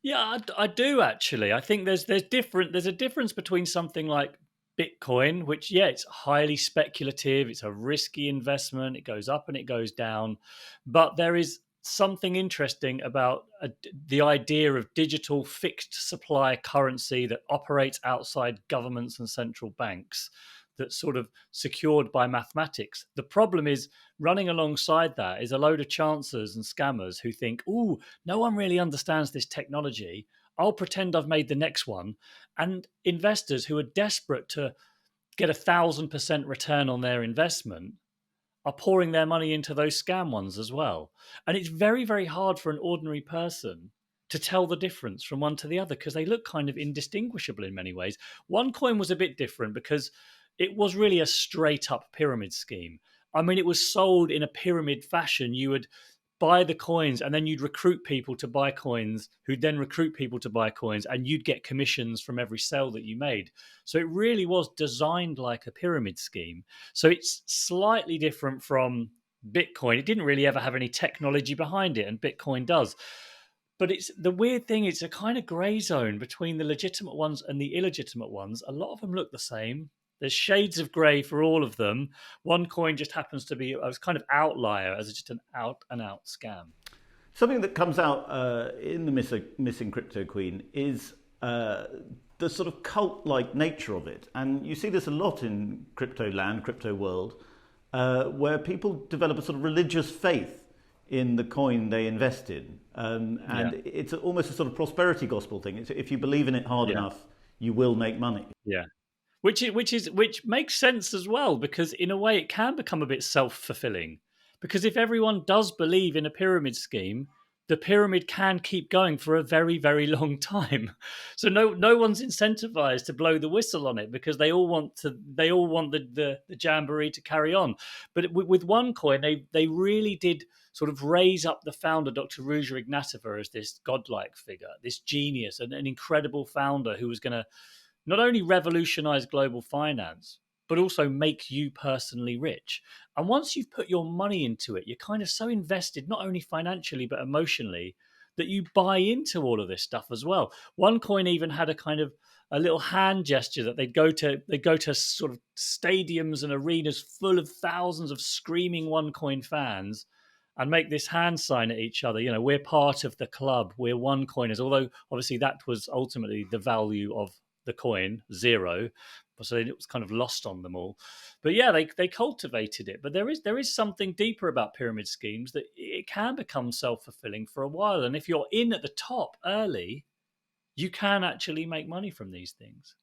Yeah, I do actually. I think there's a difference between something like Bitcoin, which, yeah, it's highly speculative. It's a risky investment. It goes up and it goes down. But there is something interesting about the idea of digital fixed supply currency that operates outside governments and central banks, that's sort of secured by mathematics. The problem is, running alongside that is a load of chancers and scammers who think, "Ooh, no one really understands this technology. I'll pretend I've made the next one." And investors who are desperate to get 1,000% return on their investment are pouring their money into those scam ones as well. And it's very, very hard for an ordinary person to tell the difference from one to the other because they look kind of indistinguishable in many ways. OneCoin was a bit different because it was really a straight up pyramid scheme. I mean, it was sold in a pyramid fashion. You would buy the coins and then you'd recruit people to buy coins who'd then recruit people to buy coins, and you'd get commissions from every sale that you made. So it really was designed like a pyramid scheme. So it's slightly different from Bitcoin. It didn't really ever have any technology behind it, and Bitcoin does. But it's the weird thing, it's a kind of grey zone between the legitimate ones and the illegitimate ones. A lot of them look the same. There's shades of grey for all of them. OneCoin just happens to be a kind of outlier as just an out-and-out scam. Something that comes out in the Missing Cryptoqueen is the sort of cult-like nature of it. And you see this a lot in crypto land, crypto world, where people develop a sort of religious faith in the coin they invest in. It's almost a sort of prosperity gospel thing. It's, if you believe in it hard enough, you will make money. Yeah. Which makes sense as well, because in a way it can become a bit self-fulfilling. Because if everyone does believe in a pyramid scheme, the pyramid can keep going for a very, very long time. So no one's incentivized to blow the whistle on it, because they all want the jamboree to carry on. But with OneCoin, they really did sort of raise up the founder, Dr. Ruja Ignatova, as this godlike figure, this genius, an incredible founder who was going to not only revolutionize global finance, but also make you personally rich. And once you've put your money into it, you're kind of so invested, not only financially, but emotionally, that you buy into all of this stuff as well. OneCoin even had a little hand gesture that they'd go to sort of stadiums and arenas full of thousands of screaming OneCoin fans and make this hand sign at each other. You know, we're part of the club, we're OneCoiners, although obviously that was ultimately the value of the coin, 0. So it was kind of lost on them all. But yeah, they cultivated it. But there is something deeper about pyramid schemes, that it can become self-fulfilling for a while. And if you're in at the top early, you can actually make money from these things.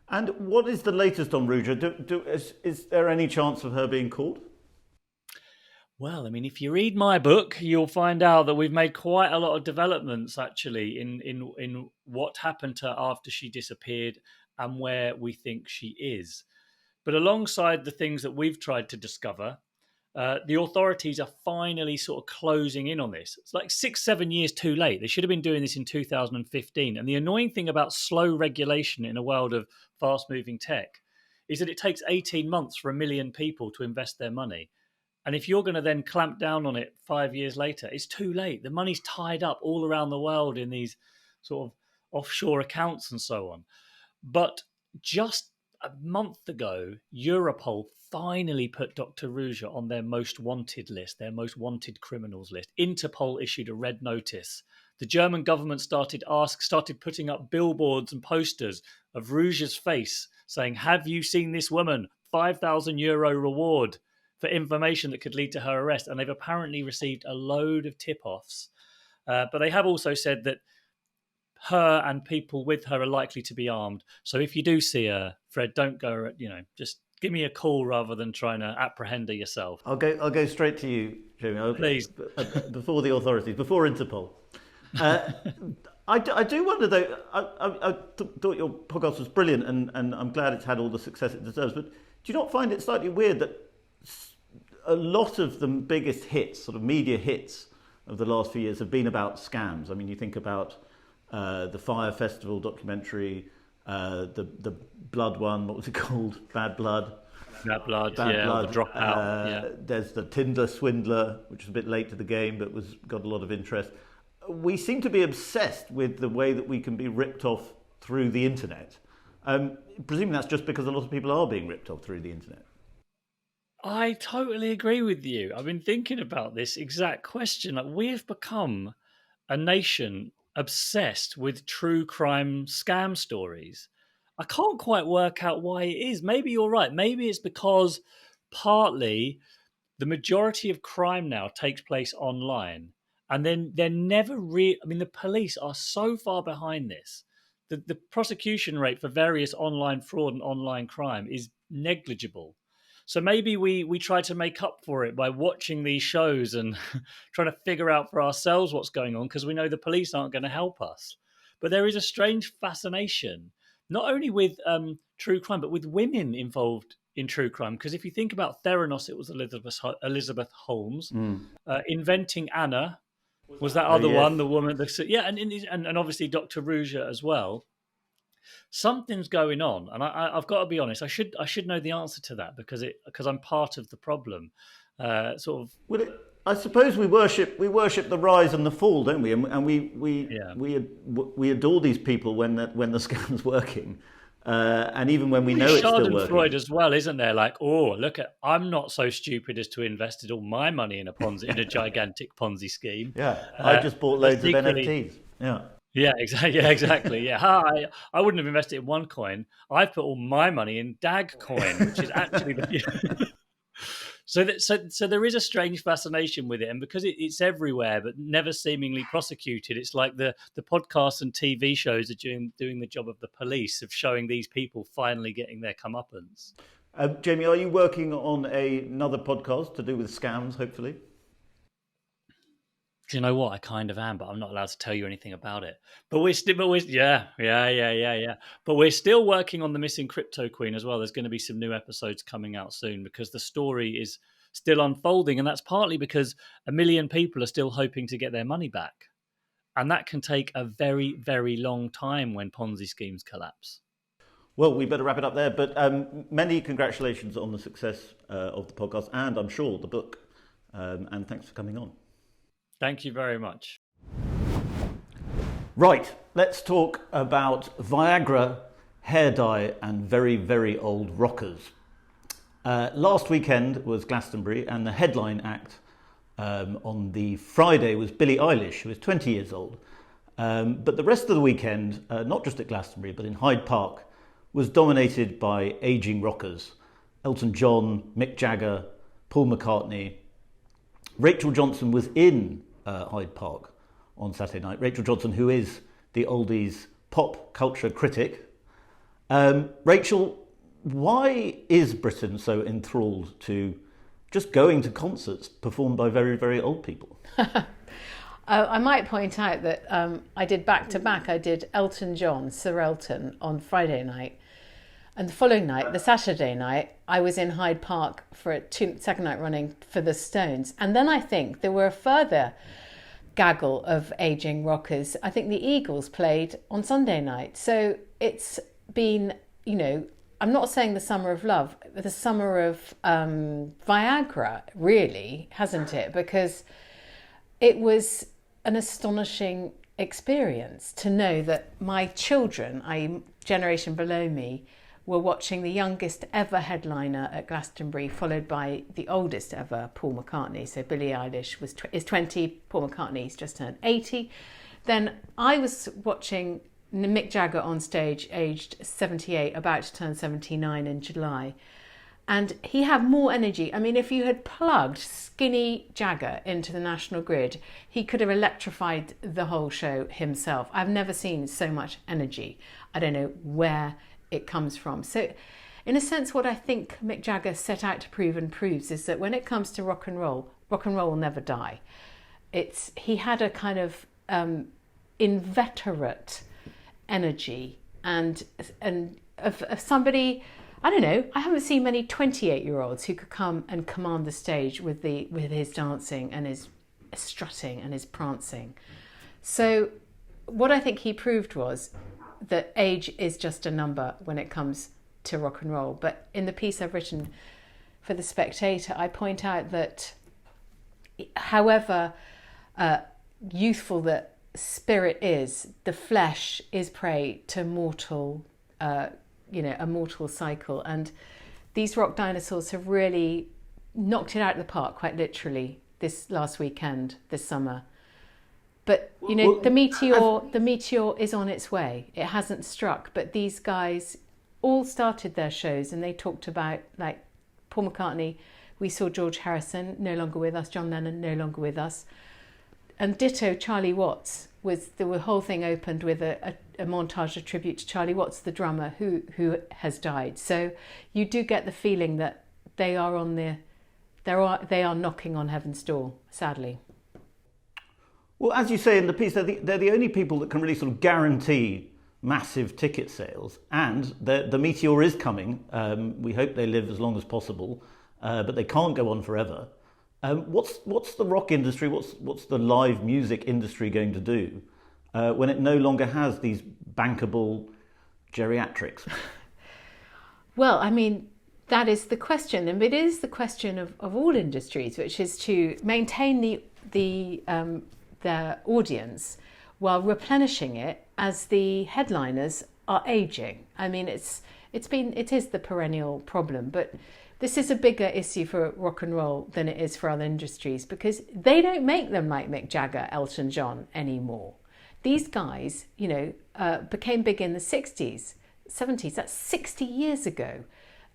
And what is the latest on Ruja? Is there any chance of her being called? Well, I mean, if you read my book, you'll find out that we've made quite a lot of developments actually in what happened to her after she disappeared and where we think she is. But alongside the things that we've tried to discover, the authorities are finally sort of closing in on this. It's like 6-7 years too late. They should have been doing this in 2015. And the annoying thing about slow regulation in a world of fast-moving tech is that it takes 18 months for 1 million people to invest their money. And if you're going to then clamp down on it 5 years later, it's too late. The money's tied up all around the world in these sort of offshore accounts and so on. But just a month ago, Europol finally put Dr. Ruja on their most wanted list, their most wanted criminals list. Interpol issued a red notice. The German government started putting up billboards and posters of Ruja's face saying, "Have you seen this woman? €5,000 reward for information that could lead to her arrest." And they've apparently received a load of tip-offs. But they have also said that her and people with her are likely to be armed. So if you do see her, Fred, don't go, just give me a call rather than trying to apprehend her yourself. I'll go straight to you, Jamie. Please. Before the authorities, before Interpol. I do wonder, though, I thought your podcast was brilliant, and I'm glad it's had all the success it deserves, but do you not find it slightly weird that a lot of the biggest hits, sort of media hits of the last few years have been about scams? I mean, you think about the Fire Festival documentary, the Blood one, what was it called? Bad Blood. Bad Blood, Bad Blood. The Dropout. There's the Tinder Swindler, which is a bit late to the game, but got a lot of interest. We seem to be obsessed with the way that we can be ripped off through the internet. Presuming that's just because a lot of people are being ripped off through the internet. I totally agree with you. I've been thinking about this exact question. Like, we have become a nation obsessed with true crime scam stories. I can't quite work out why it is. Maybe you're right. Maybe it's because partly the majority of crime now takes place online. And then they're never the police are so far behind this. The prosecution rate for various online fraud and online crime is negligible. So maybe we try to make up for it by watching these shows and trying to figure out for ourselves what's going on, because we know the police aren't going to help us. But there is a strange fascination, not only with true crime, but with women involved in true crime. Because if you think about Theranos, it was Elizabeth Holmes. Inventing Anna was that other one, the woman. And obviously Dr. Ruja as well. Something's going on, and I've got to be honest. I should know the answer to that because I'm part of the problem. I suppose we worship the rise and the fall, don't we? And we adore these people when the scam's working, and even when we know it's still working. Freud as well, isn't there? Like, look at, I'm not so stupid as to invested all my money in a gigantic Ponzi scheme. Yeah, I just bought loads of NFTs. Yeah. Yeah, exactly. Yeah, I wouldn't have invested in OneCoin. I've put all my money in Dagcoin, which is actually So there is a strange fascination with it, and because it's everywhere but never seemingly prosecuted, it's like the podcasts and TV shows are doing the job of the police of showing these people finally getting their comeuppance. Jamie, are you working on another podcast to do with scams, hopefully? Do you know what? I kind of am, but I'm not allowed to tell you anything about it. But we're still, yeah. But we're still working on the missing crypto queen as well. There's going to be some new episodes coming out soon because the story is still unfolding, and that's partly because 1 million people are still hoping to get their money back, and that can take a very, very long time when Ponzi schemes collapse. Well, we better wrap it up there. But many congratulations on the success of the podcast, and I'm sure the book. And thanks for coming on. Thank you very much. Right, let's talk about Viagra, hair dye, and very, very old rockers. Last weekend was Glastonbury, and the headline act on the Friday was Billie Eilish, who was 20 years old. But the rest of the weekend, not just at Glastonbury, but in Hyde Park, was dominated by ageing rockers. Elton John, Mick Jagger, Paul McCartney. Rachel Johnson was in Hyde Park on Saturday night. Rachel Johnson, who is the oldies pop culture critic. Rachel, why is Britain so enthralled to just going to concerts performed by very, very old people? I might point out that I did back-to-back. I did Elton John, Sir Elton, on Friday night. And the following night, the Saturday night, I was in Hyde Park for a second night running for the Stones. And then I think there were a further gaggle of ageing rockers. I think the Eagles played on Sunday night. So it's been, I'm not saying the summer of love, but the summer of Viagra, really, hasn't it? Because it was an astonishing experience to know that my children, i.e. generation below me, were watching the youngest ever headliner at Glastonbury, followed by the oldest ever, Paul McCartney. So Billie Eilish is 20, Paul McCartney's just turned 80. Then I was watching Mick Jagger on stage, aged 78, about to turn 79 in July. And he had more energy. I mean, if you had plugged skinny Jagger into the national grid, he could have electrified the whole show himself. I've never seen so much energy. I don't know where it comes from. So in a sense, what I think Mick Jagger set out to prove and proves is that when it comes to rock and roll will never die. He had a kind of inveterate energy and of somebody, I don't know, I haven't seen many 28-year-olds who could come and command the stage with his dancing and his strutting and his prancing. So what I think he proved was that age is just a number when it comes to rock and roll. But in the piece I've written for The Spectator, I point out that however youthful the spirit is, the flesh is prey to mortal, a mortal cycle. And these rock dinosaurs have really knocked it out of the park, quite literally, this last weekend, this summer. But, the meteor is on its way. It hasn't struck. But these guys all started their shows and they talked about, like, Paul McCartney. We saw George Harrison, no longer with us. John Lennon, no longer with us. And ditto Charlie Watts. The whole thing opened with a montage of tribute to Charlie Watts, the drummer, who has died. So you do get the feeling that they are knocking on heaven's door, sadly. Well, as you say in the piece, they're the only people that can really sort of guarantee massive ticket sales, and the meteor is coming. We hope they live as long as possible, but they can't go on forever. What's the rock industry, what's the live music industry going to do when it no longer has these bankable geriatrics? Well, I mean, that is the question, and it is the question of all industries, which is to maintain their audience while replenishing it as the headliners are aging. I mean, it is the perennial problem, but this is a bigger issue for rock and roll than it is for other industries because they don't make them like Mick Jagger, Elton John anymore. These guys, became big in the 60s, 70s, that's 60 years ago.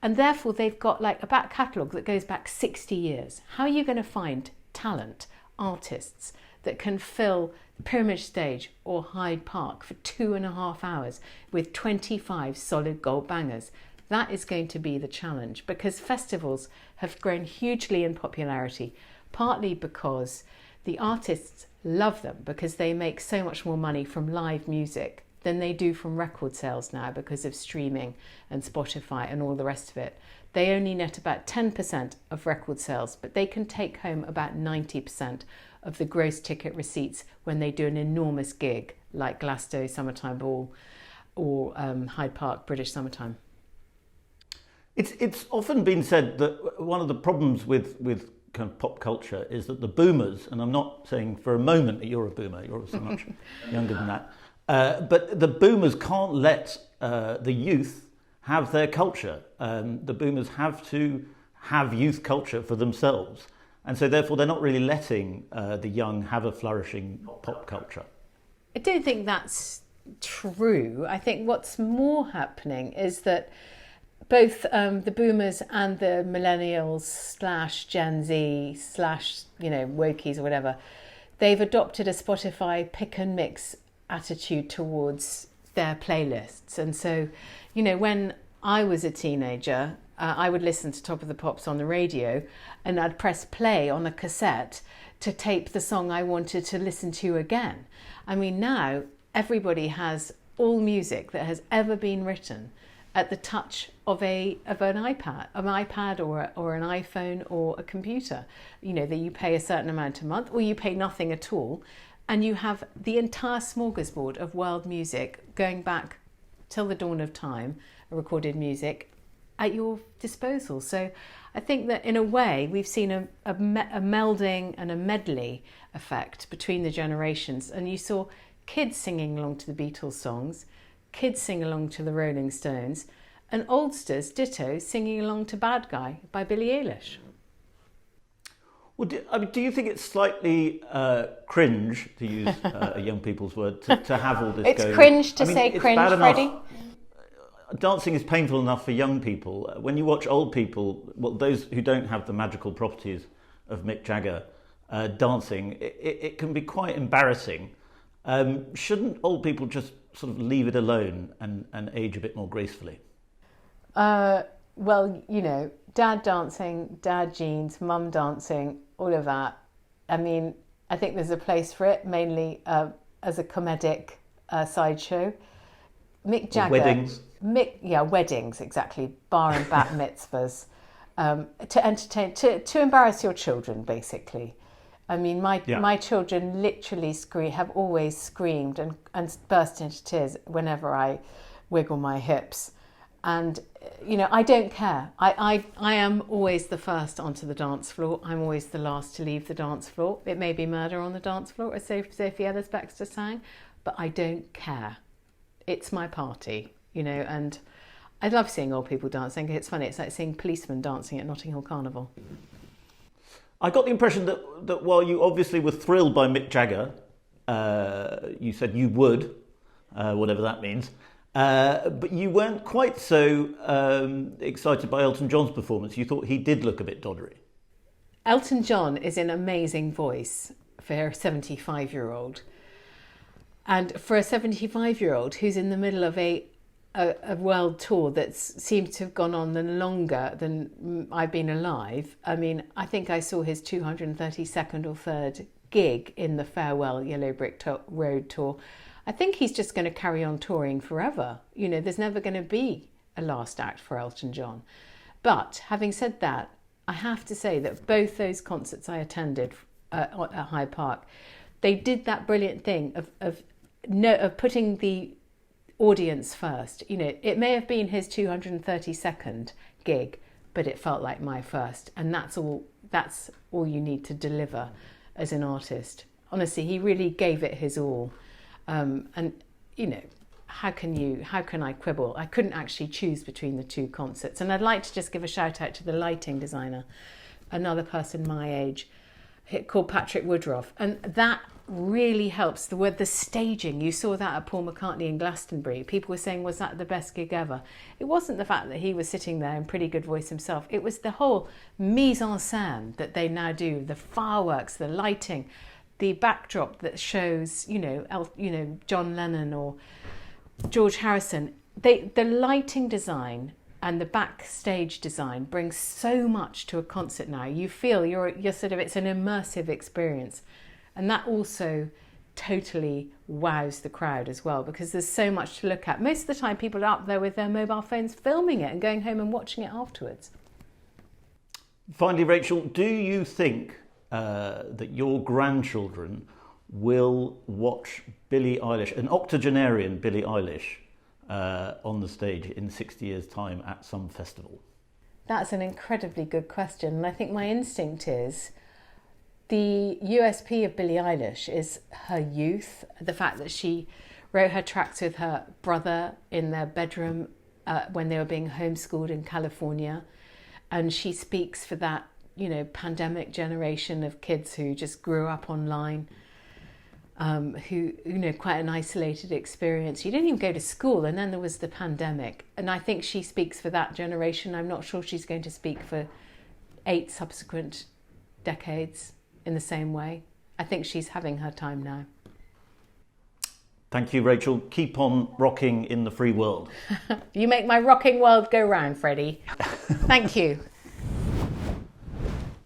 And therefore they've got like a back catalogue that goes back 60 years. How are you going to find talent, artists that can fill the Pyramid Stage or Hyde Park for 2.5 hours with 25 solid gold bangers? That is going to be the challenge because festivals have grown hugely in popularity, partly because the artists love them because they make so much more money from live music than they do from record sales now because of streaming and Spotify and all the rest of it. They only net about 10% of record sales, but they can take home about 90% of the gross ticket receipts when they do an enormous gig like Glasgow Summertime Ball or Hyde Park British Summertime. It's often been said that one of the problems with kind of pop culture is that the boomers, and I'm not saying for a moment that you're a boomer, you're obviously much younger than that, but the boomers can't let the youth have their culture. The boomers have to have youth culture for themselves. And so therefore they're not really letting the young have a flourishing pop culture. I don't think that's true. I think what's more happening is that both the boomers and the millennials / Gen Z / wokies or whatever, they've adopted a Spotify pick and mix attitude towards their playlists. And so, when I was a teenager, I would listen to Top of the Pops on the radio and I'd press play on a cassette to tape the song I wanted to listen to again. I mean, now everybody has all music that has ever been written at the touch of an iPad or an iPhone or a computer, that you pay a certain amount a month or you pay nothing at all, and you have the entire smorgasbord of world music going back till the dawn of time, recorded music at your disposal. So I think that in a way we've seen a melding and a medley effect between the generations, and you saw kids singing along to the Beatles songs, kids sing along to the Rolling Stones, and oldsters, ditto, singing along to Bad Guy by Billie Eilish. Well, do you think it's slightly cringe, to use a young people's word, to have all this it's going? It's cringe to say cringe, Freddie. Dancing is painful enough for young people. When you watch old people, well, those who don't have the magical properties of Mick Jagger dancing, it can be quite embarrassing. Shouldn't old people just sort of leave it alone and age a bit more gracefully? Well, dad dancing, dad jeans, mum dancing, all of that. I mean, I think there's a place for it, mainly as a comedic sideshow. Mick Jagger. Weddings. Weddings, exactly. Bar and bat mitzvahs. To entertain, to embarrass your children, basically. I mean, my children literally have always screamed and burst into tears whenever I wiggle my hips. And, I don't care. I am always the first onto the dance floor. I'm always the last to leave the dance floor. It may be murder on the dance floor, as Sophie Ellis-Bextor sang, but I don't care. It's my party, and I love seeing old people dancing. It's funny. It's like seeing policemen dancing at Notting Hill Carnival. I got the impression that while you obviously were thrilled by Mick Jagger, you said you would, whatever that means, but you weren't quite so excited by Elton John's performance. You thought he did look a bit doddery. Elton John is an amazing voice for a 75-year-old. And for a 75-year-old who's in the middle of a world tour that seems to have gone on longer than I've been alive. I mean, I think I saw his 232nd or 3rd gig in the Farewell Yellow Brick Road tour. I think he's just going to carry on touring forever. There's never going to be a last act for Elton John. But having said that, I have to say that both those concerts I attended at Hyde Park, they did that brilliant thing of putting the audience first. It may have been his 232nd gig, but it felt like my first, and that's all you need to deliver as an artist. Honestly, he really gave it his all. And how can I quibble? I couldn't actually choose between the two concerts. And I'd like to just give a shout out to the lighting designer, another person my age, called Patrick Woodruff, and that really helps. The staging, you saw that at Paul McCartney in Glastonbury. People were saying, was that the best gig ever? It wasn't the fact that he was sitting there in pretty good voice himself. It was the whole mise en scène that they now do, the fireworks, the lighting, the backdrop that shows, John Lennon or George Harrison. The lighting design and the backstage design brings so much to a concert now. You feel you're sort of, it's an immersive experience. And that also totally wows the crowd as well, because there's so much to look at. Most of the time people are up there with their mobile phones filming it and going home and watching it afterwards. Finally, Rachel, do you think that your grandchildren will watch Billie Eilish, an octogenarian Billie Eilish, on the stage in 60 years' time at some festival? That's an incredibly good question. And I think my instinct is the USP of Billie Eilish is her youth, the fact that she wrote her tracks with her brother in their bedroom when they were being homeschooled in California. And she speaks for that, pandemic generation of kids who just grew up online, who, quite an isolated experience. You didn't even go to school, and then there was the pandemic. And I think she speaks for that generation. I'm not sure she's going to speak for 8 subsequent decades in the same way. I think she's having her time now. Thank you, Rachel. Keep on rocking in the free world. You make my rocking world go round, Freddie. Thank you.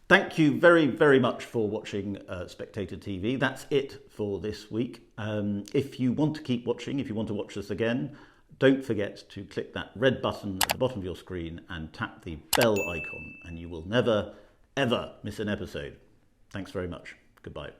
Thank you very, very much for watching Spectator TV. That's it for this week. If you want to keep watching, if you want to watch us again, don't forget to click that red button at the bottom of your screen and tap the bell icon, and you will never, ever miss an episode. Thanks very much. Goodbye.